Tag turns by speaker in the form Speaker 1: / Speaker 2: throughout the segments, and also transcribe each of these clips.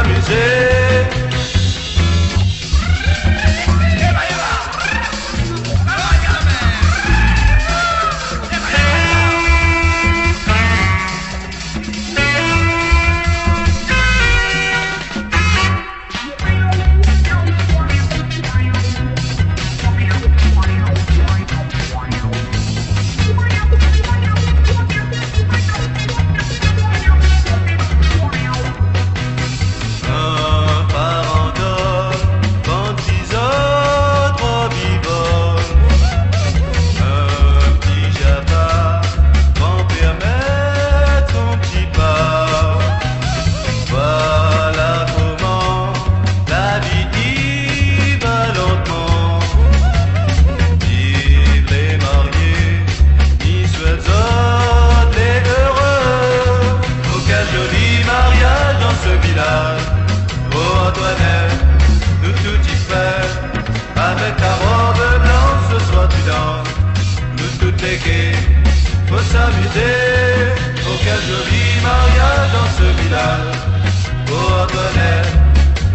Speaker 1: s'amuser. Oh Antoinette, nous tout y fait. Avec ta robe blanche, ce soir tu danses. Nous toutes les gays, faut s'amuser. Oh quel joli mariage dans ce village. Oh Antoinette,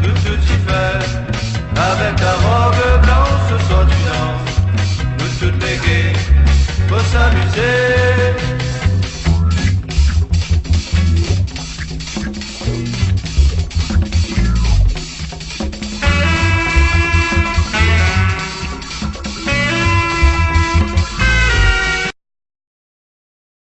Speaker 1: nous tout y fait. Avec ta robe blanche, ce soir tu danses. Nous toutes les gays, faut s'amuser.